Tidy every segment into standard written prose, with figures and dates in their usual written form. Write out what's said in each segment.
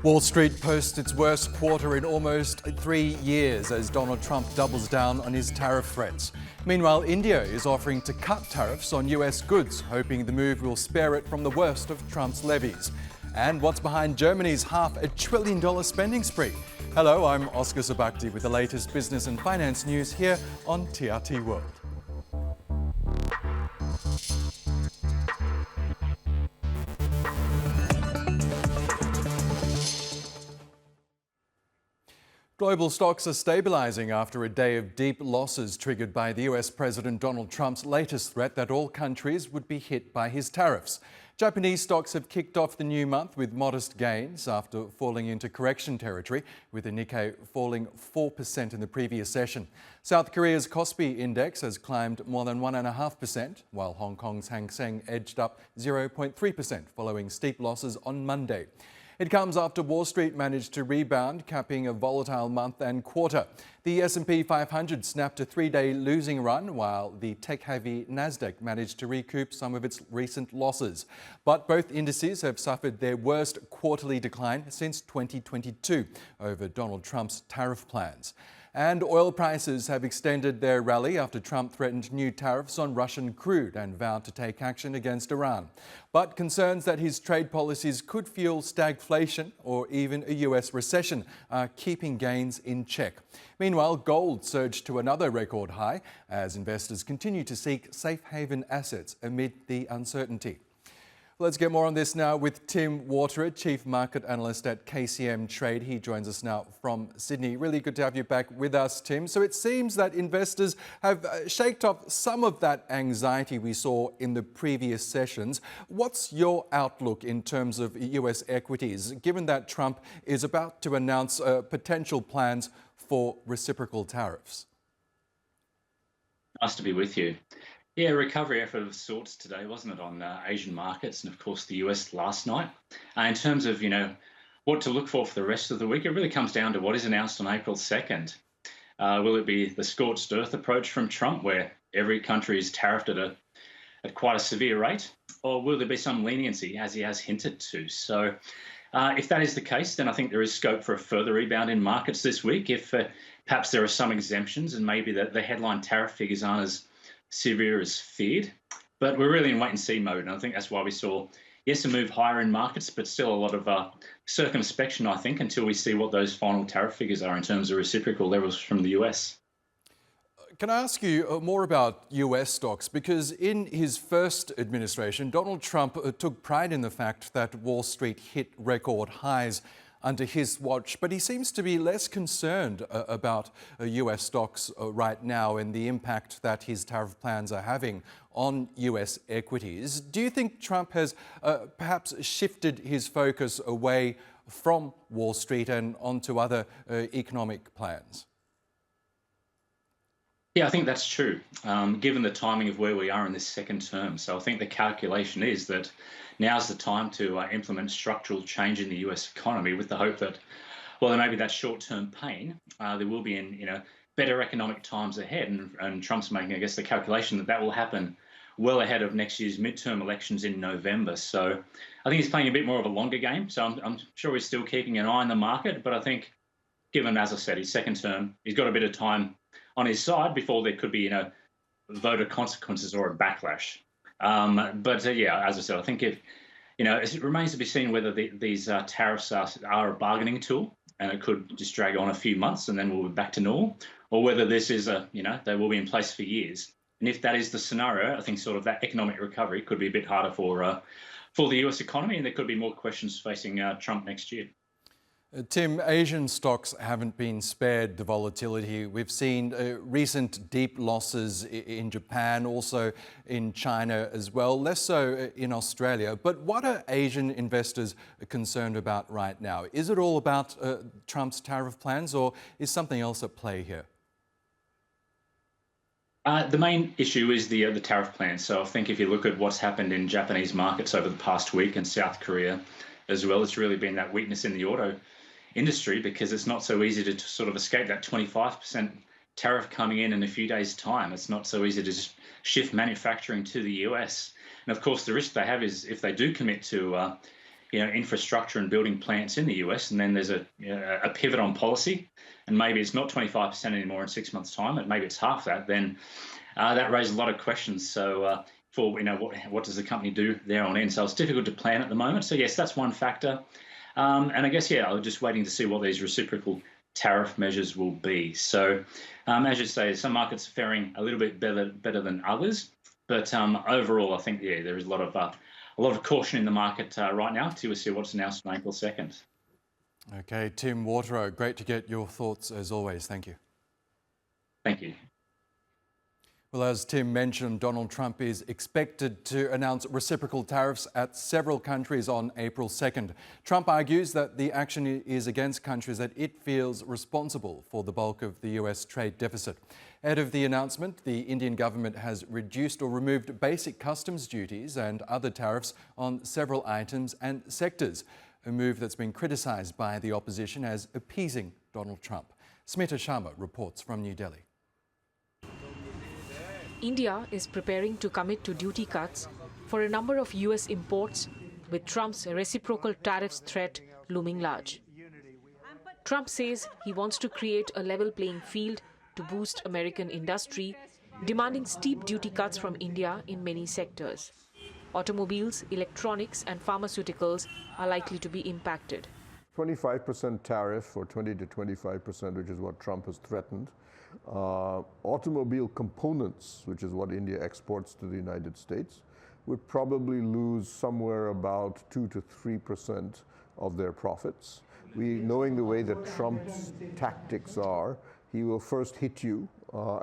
Wall Street posts its worst quarter in almost 3 years as Donald Trump doubles down on his tariff threats. Meanwhile, India is offering to cut tariffs on US goods, hoping the move will spare it from the worst of Trump's levies. And what's behind Germany's $500 billion spending spree? Hello, I'm Oscar Zabakti with the latest business and finance news here on TRT World. Global stocks are stabilizing after a day of deep losses triggered by the US President Donald Trump's latest threat that all countries would be hit by his tariffs. Japanese stocks have kicked off the new month with modest gains after falling into correction territory, with the Nikkei falling 4% in the previous session. South Korea's Kospi index has climbed more than 1.5%, while Hong Kong's Seng edged up 0.3% following steep losses on Monday. It comes after Wall Street managed to rebound, capping a volatile month and quarter. The S&P 500 snapped a 3-day losing run, while the tech-heavy Nasdaq managed to recoup some of its recent losses. But both indices have suffered their worst quarterly decline since 2022 over Donald Trump's tariff plans. And oil prices have extended their rally after Trump threatened new tariffs on Russian crude and vowed to take action against Iran. But concerns that his trade policies could fuel stagflation or even a US recession are keeping gains in check. Meanwhile, gold surged to another record high as investors continue to seek safe haven assets amid the uncertainty. Let's get more on this now with Tim Waterer, Chief Market Analyst at KCM Trade. He joins us now from Sydney. Really good to have you back with us, Tim. So it seems that investors have shaked off some of that anxiety we saw in the previous sessions. What's your outlook in terms of US equities, given that Trump is about to announce potential plans for reciprocal tariffs? Nice to be with you. Yeah, recovery effort of sorts today, wasn't it, on Asian markets and, of course, the US last night. In terms of, what to look for the rest of the week, it really comes down to what is announced on April 2nd. Will it be the scorched earth approach from Trump, where every country is tariffed at quite a severe rate, or will there be some leniency, as he has hinted to? So if that is the case, then I think there is scope for a further rebound in markets this week. If perhaps there are some exemptions and maybe the headline tariff figures aren't as severe as feared, but we're really in wait-and-see mode, and I think that's why we saw, yes, a move higher in markets, but still a lot of circumspection, I think, until we see what those final tariff figures are in terms of reciprocal levels from the US. Can I ask you more about US stocks? Because in his first administration, Donald Trump took pride in the fact that Wall Street hit record highs under his watch, but he seems to be less concerned about US stocks right now and the impact that his tariff plans are having on US equities. Do you think Trump has perhaps shifted his focus away from Wall Street and onto other economic plans? Yeah, I think that's true, given the timing of where we are in this second term. So I think the calculation is that now's the time to implement structural change in the US economy with the hope that, well, there may be that short-term pain. There will be in better economic times ahead. And Trump's making, I guess, the calculation that will happen well ahead of next year's midterm elections in November. So I think he's playing a bit more of a longer game. So I'm sure he's still keeping an eye on the market. But I think, given, as I said, his second term, he's got a bit of time on his side before there could be, voter consequences or a backlash. Yeah, as I said, I think if, it remains to be seen whether these tariffs are a bargaining tool and it could just drag on a few months and then we'll be back to normal, or whether this is they will be in place for years. And if that is the scenario, I think sort of that economic recovery could be a bit harder for the US economy, and there could be more questions facing Trump next year. Tim, Asian stocks haven't been spared the volatility. We've seen recent deep losses in Japan, also in China as well, less so in Australia. But what are Asian investors concerned about right now? Is it all about Trump's tariff plans, or is something else at play here? The main issue is the tariff plan. So I think if you look at what's happened in Japanese markets over the past week and South Korea as well, it's really been that weakness in the auto industry, because it's not so easy to sort of escape that 25% tariff coming in a few days' time. It's not so easy to just shift manufacturing to the US. And of course, the risk they have is if they do commit to infrastructure and building plants in the US, and then there's a pivot on policy, and maybe it's not 25% anymore in 6 months' time, and maybe it's half that, then that raises a lot of questions. So for what does the company do there on end? So it's difficult to plan at the moment. So yes, that's one factor. And I guess, I was just waiting to see what these reciprocal tariff measures will be. So as you say, some markets are faring a little bit better than others. But overall, I think, there is a lot of caution in the market right now to see what's announced on April 2nd. Okay, Tim Waterow, great to get your thoughts as always. Thank you. Thank you. Well, as Tim mentioned, Donald Trump is expected to announce reciprocal tariffs at several countries on April 2nd. Trump argues that the action is against countries that it feels responsible for the bulk of the US trade deficit. Ahead of the announcement, the Indian government has reduced or removed basic customs duties and other tariffs on several items and sectors, a move that's been criticised by the opposition as appeasing Donald Trump. Smita Sharma reports from New Delhi. India is preparing to commit to duty cuts for a number of US imports, with Trump's reciprocal tariffs threat looming large. Trump says he wants to create a level playing field to boost American industry, demanding steep duty cuts from India in many sectors. Automobiles, electronics and pharmaceuticals are likely to be impacted. 25% tariff, or 20 to 25%, which is what Trump has threatened. Automobile components, which is what India exports to the United States, would probably lose somewhere about 2 to 3% of their profits. Knowing the way that Trump's tactics are, he will first hit you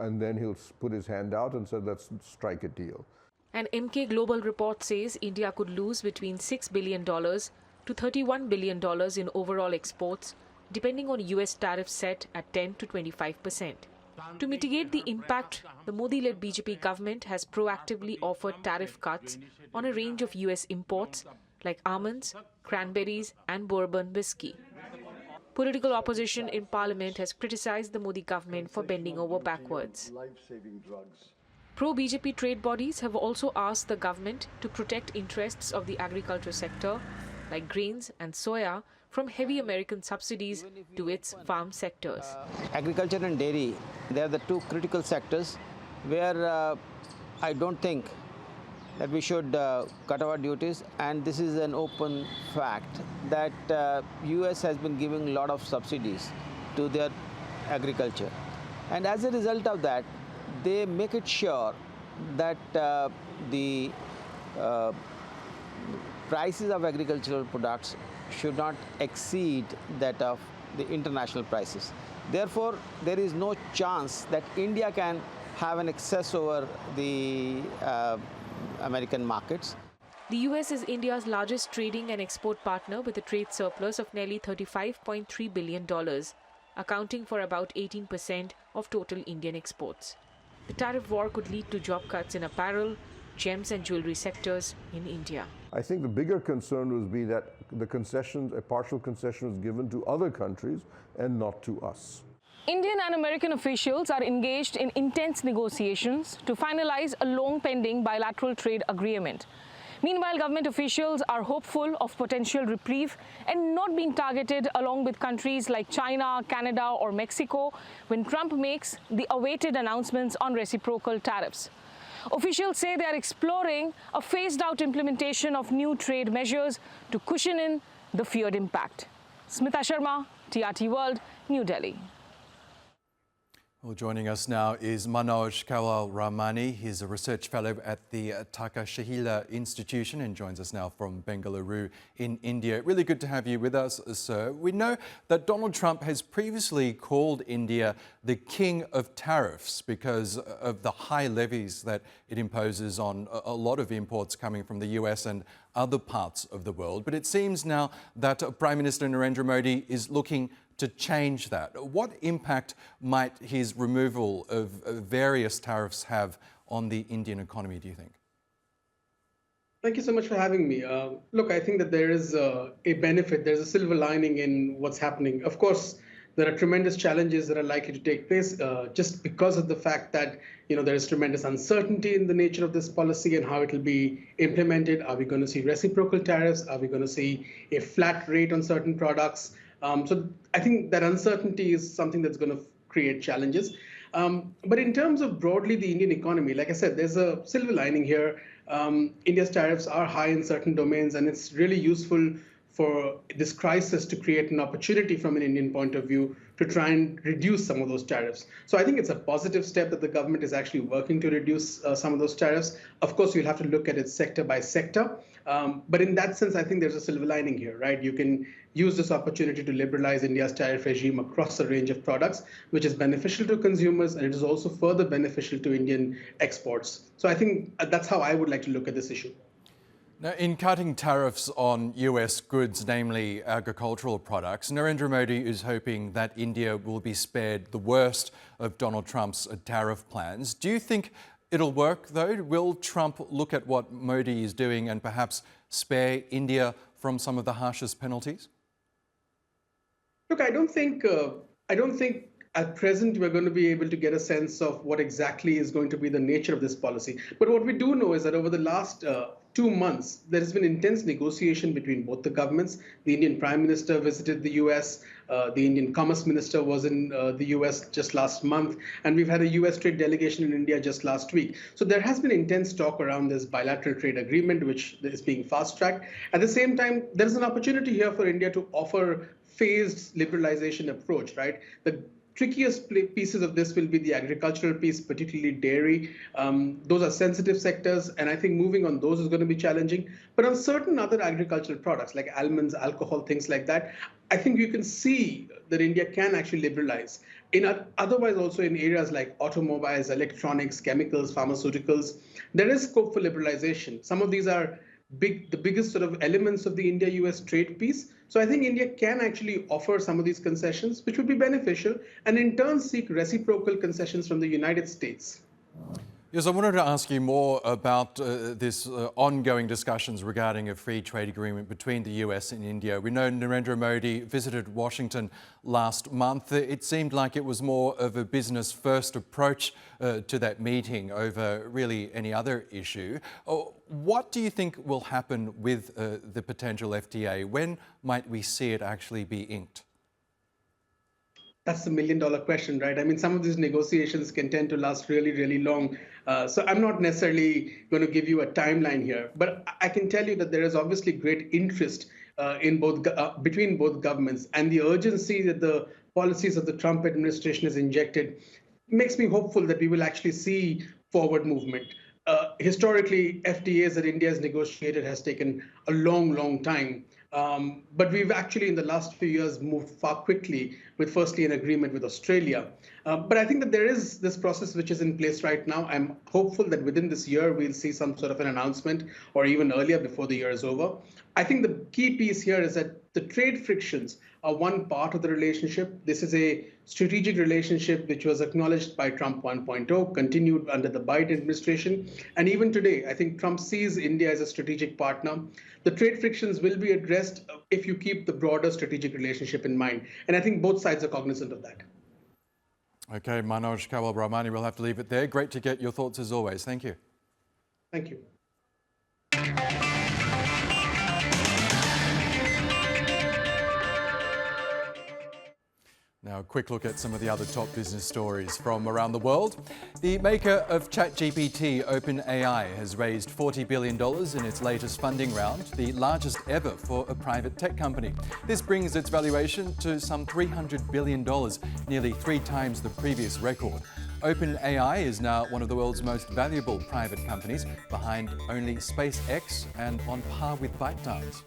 and then he'll put his hand out and say, let's strike a deal. An MK Global report says India could lose between $6 billion to $31 billion in overall exports, depending on US tariffs set at 10 to 25%. To mitigate the impact, the Modi-led BJP government has proactively offered tariff cuts on a range of US imports like almonds, cranberries and bourbon whiskey. Political opposition in parliament has criticized the Modi government for bending over backwards. Pro-BJP trade bodies have also asked the government to protect interests of the agriculture sector, like grains and soya, from heavy American subsidies to its farm sectors. Agriculture and dairy, they are the two critical sectors where I don't think that we should cut our duties, and this is an open fact that US has been giving a lot of subsidies to their agriculture. And as a result of that, they make it sure that the prices of agricultural products should not exceed that of the international prices. Therefore, there is no chance that India can have an excess over the American markets. The US is India's largest trading and export partner, with a trade surplus of nearly $35.3 billion, accounting for about 18% of total Indian exports. The tariff war could lead to job cuts in apparel, gems and jewelry sectors in India. I think the bigger concern would be that the concessions, a partial concession was given to other countries and not to us. Indian and American officials are engaged in intense negotiations to finalize a long-pending bilateral trade agreement. Meanwhile, government officials are hopeful of potential reprieve and not being targeted along with countries like China, Canada or Mexico when Trump makes the awaited announcements on reciprocal tariffs. Officials say they are exploring a phased-out implementation of new trade measures to cushion in the feared impact. Smita Sharma, TRT World, New Delhi. Well, joining us now is Manoj Kawal-Ramani. He's a research fellow at the Takashila Institution and joins us now from Bengaluru in India. Really good to have you with us, sir. We know that Donald Trump has previously called India the king of tariffs because of the high levies that it imposes on a lot of imports coming from the US and other parts of the world. But it seems now that Prime Minister Narendra Modi is looking to change that. What impact might his removal of various tariffs have on the Indian economy, do you think? Thank you so much for having me. Look, I think that there is a benefit, there's a silver lining in what's happening. Of course, there are tremendous challenges that are likely to take place just because of the fact that there is tremendous uncertainty in the nature of this policy and how it will be implemented. Are we going to see reciprocal tariffs? Are we going to see a flat rate on certain products? So I think that uncertainty is something that's going to create challenges. But in terms of broadly the Indian economy, like I said, there's a silver lining here. India's tariffs are high in certain domains, and it's really useful for this crisis to create an opportunity from an Indian point of view to try and reduce some of those tariffs. So I think it's a positive step that the government is actually working to reduce some of those tariffs. Of course, you'll have to look at it sector by sector. But in that sense, I think there's a silver lining here, right? You can use this opportunity to liberalize India's tariff regime across a range of products, which is beneficial to consumers, and it is also further beneficial to Indian exports. So I think that's how I would like to look at this issue. Now, in cutting tariffs on US goods, namely agricultural products, Narendra Modi is hoping that India will be spared the worst of Donald Trump's tariff plans. Do you think it'll work, though? Will Trump look at what Modi is doing and perhaps spare India from some of the harshest penalties? Look, I don't think at present we're going to be able to get a sense of what exactly is going to be the nature of this policy. But what we do know is that over the last 2 months, there has been intense negotiation between both the governments. The Indian Prime Minister visited the US. The Indian Commerce Minister was in the US just last month. And we've had a US trade delegation in India just last week. So there has been intense talk around this bilateral trade agreement, which is being fast-tracked. At the same time, there is an opportunity here for India to offer phased liberalization approach, right? The trickiest pieces of this will be the agricultural piece, particularly dairy. Those are sensitive sectors, and I think moving on those is going to be challenging. But on certain other agricultural products like almonds, alcohol, things like that, I think you can see that India can actually liberalize. Otherwise, also in areas like automobiles, electronics, chemicals, pharmaceuticals, there is scope for liberalization. Some of these are the biggest sort of elements of the India-US trade piece. So I think India can actually offer some of these concessions, which would be beneficial, and in turn seek reciprocal concessions from the United States. Yes, I wanted to ask you more about this ongoing discussions regarding a free trade agreement between the US and India. We know Narendra Modi visited Washington last month. It seemed like it was more of a business-first approach to that meeting over really any other issue. What do you think will happen with the potential FTA? When might we see it actually be inked? That's the million-dollar question, right? I mean, some of these negotiations can tend to last really, really long. So I'm not necessarily going to give you a timeline here, but I can tell you that there is obviously great interest between both governments, and the urgency that the policies of the Trump administration has injected makes me hopeful that we will actually see forward movement. Historically, FTAs that India has negotiated has taken a long, long time. But we've actually, in the last few years, moved far quickly with firstly an agreement with Australia. But I think that there is this process which is in place right now. I'm hopeful that within this year, we'll see some sort of an announcement, or even earlier before the year is over. I think the key piece here is that the trade frictions are one part of the relationship. This is a strategic relationship which was acknowledged by Trump 1.0, continued under the Biden administration. And even today, I think Trump sees India as a strategic partner. The trade frictions will be addressed if you keep the broader strategic relationship in mind. And I think both sides are cognizant of that. Okay, Manoj Kawal-Brahmani, we'll have to leave it there. Great to get your thoughts as always. Thank you. Thank you. Now, a quick look at some of the other top business stories from around the world. The maker of ChatGPT, OpenAI, has raised $40 billion in its latest funding round, the largest ever for a private tech company. This brings its valuation to some $300 billion, nearly 3 times the previous record. OpenAI is now one of the world's most valuable private companies, behind only SpaceX and on par with ByteDance.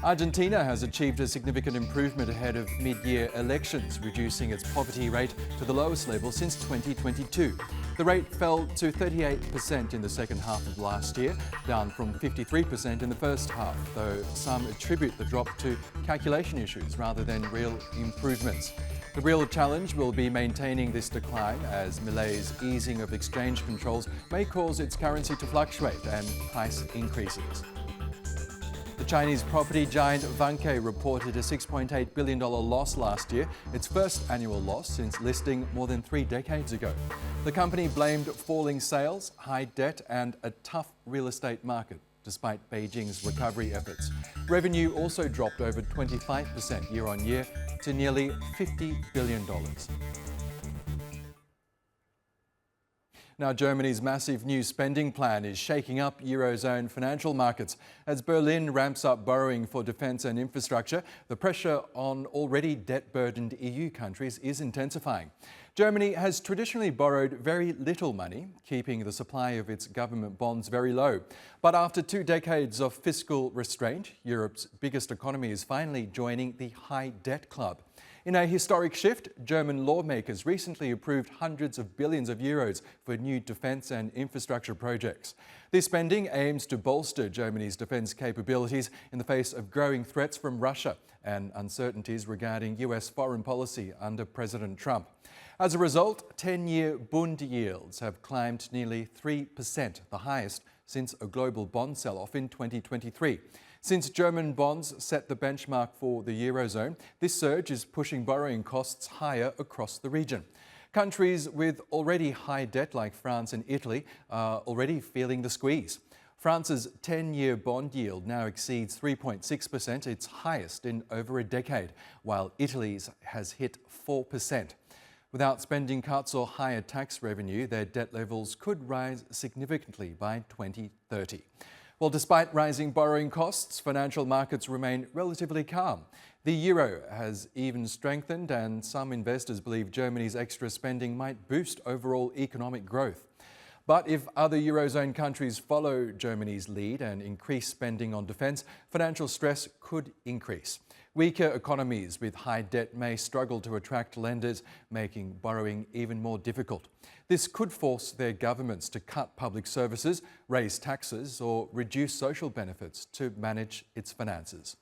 Argentina has achieved a significant improvement ahead of mid-year elections, reducing its poverty rate to the lowest level since 2022. The rate fell to 38% in the second half of last year, down from 53% in the first half, though some attribute the drop to calculation issues rather than real improvements. The real challenge will be maintaining this decline, as Milei's easing of exchange controls may cause its currency to fluctuate and price increases. The Chinese property giant Vanke reported a $6.8 billion loss last year, its first annual loss since listing more than 3 decades ago. The company blamed falling sales, high debt and a tough real estate market, despite Beijing's recovery efforts. Revenue also dropped over 25% year on year to nearly $50 billion. Now, Germany's massive new spending plan is shaking up Eurozone financial markets. As Berlin ramps up borrowing for defence and infrastructure, the pressure on already debt-burdened EU countries is intensifying. Germany has traditionally borrowed very little money, keeping the supply of its government bonds very low. But after 2 decades of fiscal restraint, Europe's biggest economy is finally joining the high debt club. In a historic shift, German lawmakers recently approved hundreds of billions of euros for new defence and infrastructure projects. This spending aims to bolster Germany's defence capabilities in the face of growing threats from Russia and uncertainties regarding US foreign policy under President Trump. As a result, 10-year Bund yields have climbed nearly 3%, the highest since a global bond sell-off in 2023. Since German bonds set the benchmark for the Eurozone, this surge is pushing borrowing costs higher across the region. Countries with already high debt like France and Italy are already feeling the squeeze. France's 10-year bond yield now exceeds 3.6%, its highest in over a decade, while Italy's has hit 4%. Without spending cuts or higher tax revenue, their debt levels could rise significantly by 2030. Well, despite rising borrowing costs, financial markets remain relatively calm. The euro has even strengthened, and some investors believe Germany's extra spending might boost overall economic growth. But if other Eurozone countries follow Germany's lead and increase spending on defence, financial stress could increase. Weaker economies with high debt may struggle to attract lenders, making borrowing even more difficult. This could force their governments to cut public services, raise taxes, or reduce social benefits to manage its finances.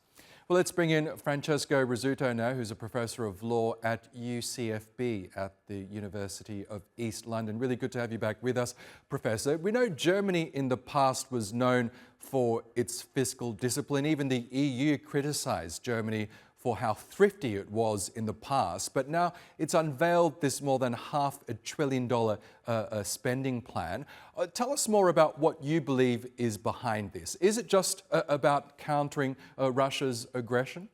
Well, let's bring in Francesco Rizzuto now, who's a professor of law at UCFB at the University of East London. Really good to have you back with us, Professor. We know Germany in the past was known for its fiscal discipline. Even the EU criticised Germany for how thrifty it was in the past, but now it's unveiled this more than $500 billion spending plan. Tell us more about what you believe is behind this. Is it just about countering Russia's aggression?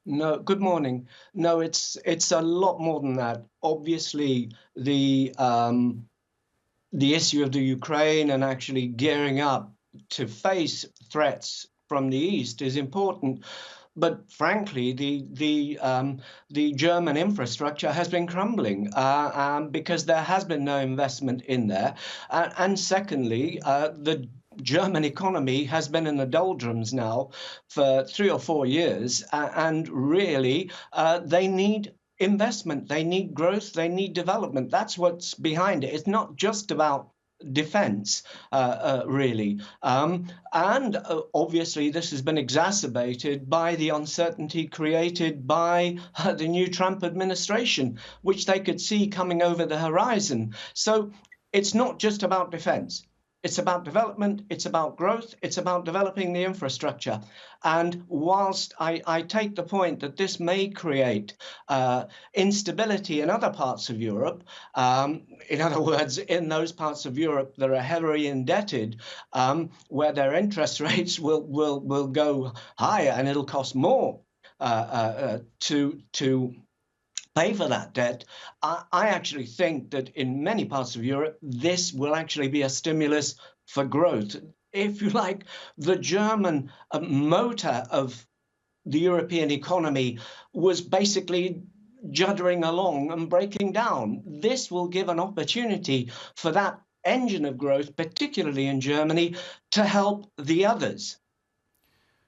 No, good morning. No, it's a lot more than that. Obviously, the issue of the Ukraine and actually gearing up to face threats from the East is important. But frankly, the German infrastructure has been crumbling because there has been no investment in there. And secondly, the German economy has been in the doldrums now for 3 or 4 years. And really, they need investment, they need growth, they need development. That's what's behind it. It's not just about defense, really. And obviously, this has been exacerbated by the uncertainty created by the new Trump administration, which they could see coming over the horizon. So it's not just about defense. It's about development, it's about growth, it's about developing the infrastructure. And whilst I take the point that this may create instability in other parts of Europe, in other words, in those parts of Europe that are heavily indebted, where their interest rates will go higher and it'll cost more to pay for that debt, I actually think that in many parts of Europe, this will actually be a stimulus for growth. If you like, the German motor of the European economy was basically juddering along and breaking down. This will give an opportunity for that engine of growth, particularly in Germany, to help the others.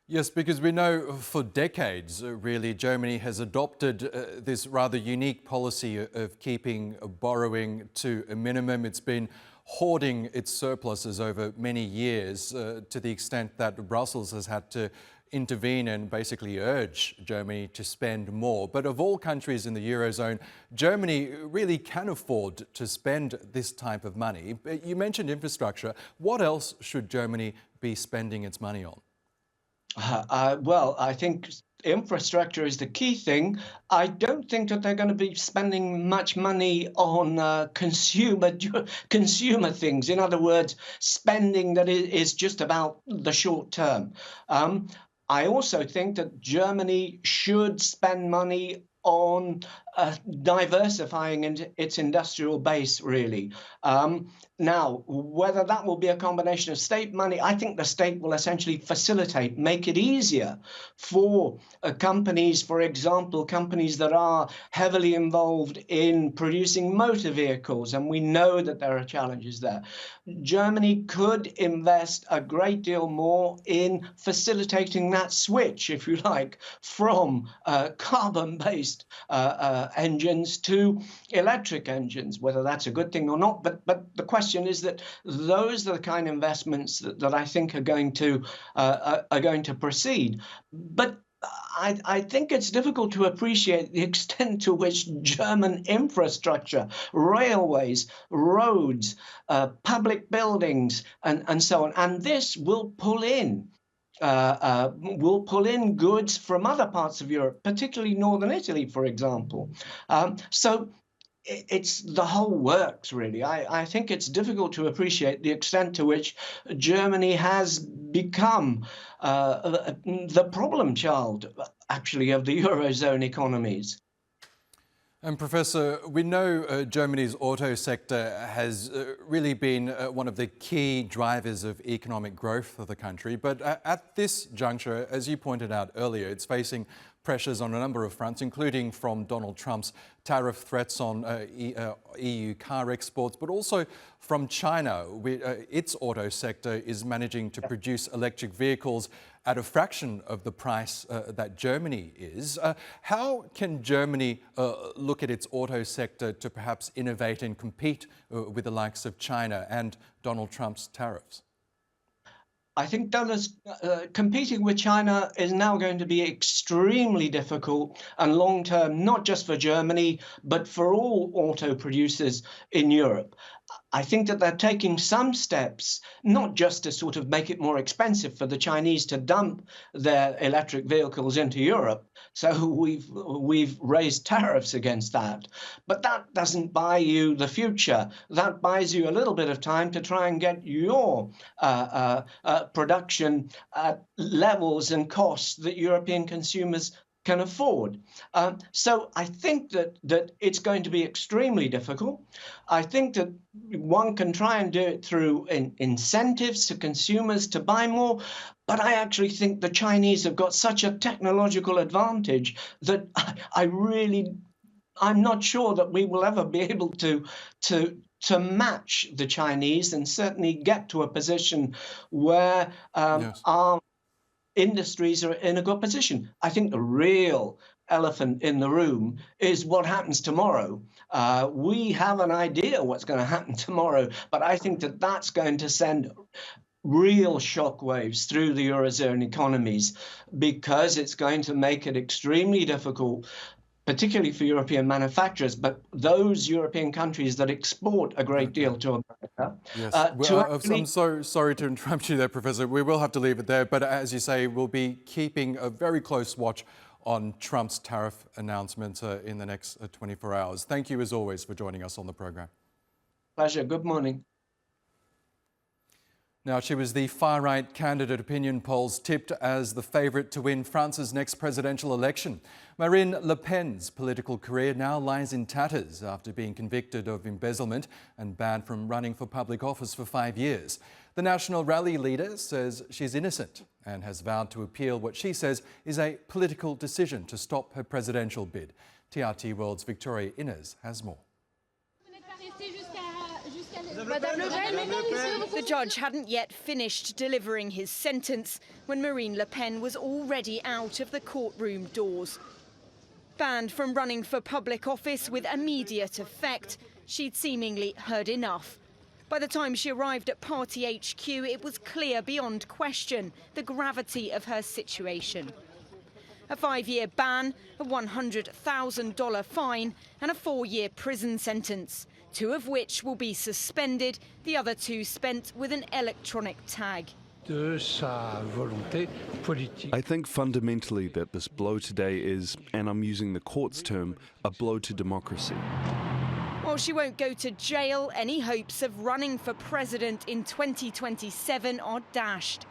Yes, because we know for decades, really, Germany has adopted this rather unique policy of keeping borrowing to a minimum. It's been hoarding its surpluses over many years to the extent that Brussels has had to intervene and basically urge Germany to spend more. But of all countries in the Eurozone, Germany really can afford to spend this type of money. You mentioned infrastructure. What else should Germany be spending its money on? Well, I think infrastructure is the key thing. I don't think that they're going to be spending much money on consumer things. In other words, spending that is just about the short term. I also think that Germany should spend money on diversifying its industrial base, really. Now, whether that will be a combination of state money, I think the state will essentially facilitate, make it easier for companies, for example, companies that are heavily involved in producing motor vehicles, and we know that there are challenges there. Germany could invest a great deal more in facilitating that switch, if you like, from carbon-based engines to electric engines, whether that's a good thing or not. But the question is that those are the kind of investments that I think are going to proceed. But I think it's difficult to appreciate the extent to which German infrastructure, railways, roads, public buildings, and so on, and this will pull in goods from other parts of Europe, particularly northern Italy, for example. So it's the whole works, really. I think it's difficult to appreciate the extent to which Germany has become the problem child, actually, of the Eurozone economies. And Professor, we know Germany's auto sector has really been one of the key drivers of economic growth of the country. But at this juncture, as you pointed out earlier, it's facing pressures on a number of fronts, including from Donald Trump's tariff threats on EU car exports, but also from China. Its auto sector is managing to produce electric vehicles at a fraction of the price that Germany is. How can Germany look at its auto sector to perhaps innovate and compete with the likes of China and Donald Trump's tariffs? I think competing with China is now going to be extremely difficult and long-term, not just for Germany, but for all auto producers in Europe. I think that they're taking some steps, not just to sort of make it more expensive for the Chinese to dump their electric vehicles into Europe. So we've raised tariffs against that. But that doesn't buy you the future. That buys you a little bit of time to try and get your production at levels and costs that European consumers can afford. So I think that it's going to be extremely difficult. I think that one can try and do it through incentives to consumers to buy more, but I actually think the Chinese have got such a technological advantage that I'm not sure that we will ever be able to match the Chinese and certainly get to a position where our industries are in a good position. I think the real elephant in the room is what happens tomorrow. We have an idea what's going to happen tomorrow, but I think that that's going to send real shockwaves through the Eurozone economies, because it's going to make it extremely difficult, particularly for European manufacturers, but those European countries that export a great deal to America. Yes. I'm so sorry to interrupt you there, Professor. We will have to leave it there, but as you say, we'll be keeping a very close watch on Trump's tariff announcement in the next 24 hours. Thank you, as always, for joining us on the programme. Pleasure. Good morning. Now, she was the far-right candidate opinion polls tipped as the favourite to win France's next presidential election. Marine Le Pen's political career now lies in tatters after being convicted of embezzlement and banned from running for public office for 5 years. The National Rally leader says she's innocent and has vowed to appeal what she says is a political decision to stop her presidential bid. TRT World's Victoria Innes has more. The judge hadn't yet finished delivering his sentence when Marine Le Pen was already out of the courtroom doors. Banned from running for public office with immediate effect, she'd seemingly heard enough. By the time she arrived at Party HQ, it was clear beyond question the gravity of her situation. A 5-year ban, a $100,000 fine and a 4-year prison sentence, 2 of which will be suspended, the other 2 spent with an electronic tag. I think fundamentally that this blow today is, and I'm using the court's term, a blow to democracy. While she won't go to jail, any hopes of running for president in 2027 are dashed.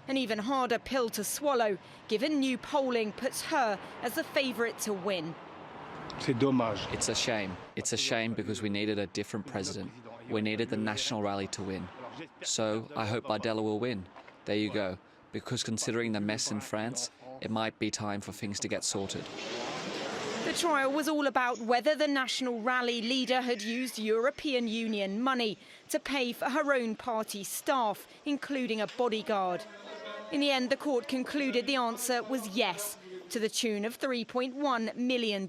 An even harder pill to swallow, given new polling puts her as the favourite to win. It's a shame. It's a shame because we needed a different president. We needed the national rally to win. So I hope Bardella will win. There you go. Because considering the mess in France, it might be time for things to get sorted. The trial was all about whether the National Rally leader had used European Union money to pay for her own party staff, including a bodyguard. In the end, the court concluded the answer was yes, to the tune of $3.1 million.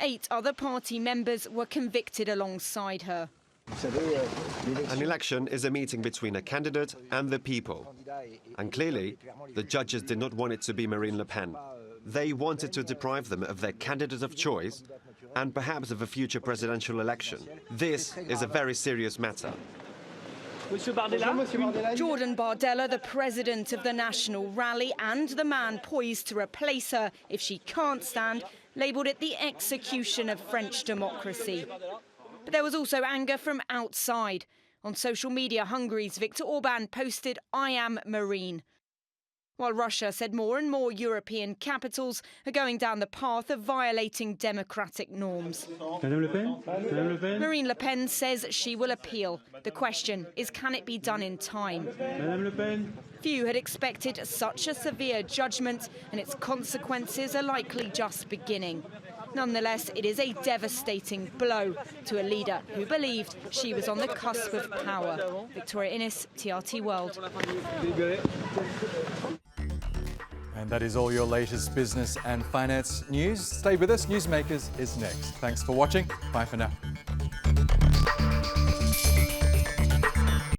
8 other party members were convicted alongside her. An election is a meeting between a candidate and the people. And clearly, the judges did not want it to be Marine Le Pen. They wanted to deprive them of their candidate of choice and perhaps of a future presidential election. This is a very serious matter. Jordan Bardella, the president of the National Rally and the man poised to replace her if she can't stand, labelled it the execution of French democracy. But there was also anger from outside. On social media, Hungary's Viktor Orban posted, "I am Marine." While Russia said more and more European capitals are going down the path of violating democratic norms. Marine Le Pen says she will appeal. The question is, can it be done in time? Few had expected such a severe judgment, and its consequences are likely just beginning. Nonetheless, it is a devastating blow to a leader who believed she was on the cusp of power. Victoria Innes, TRT World. And that is all your latest business and finance news. Stay with us. Newsmakers is next. Thanks for watching. Bye for now.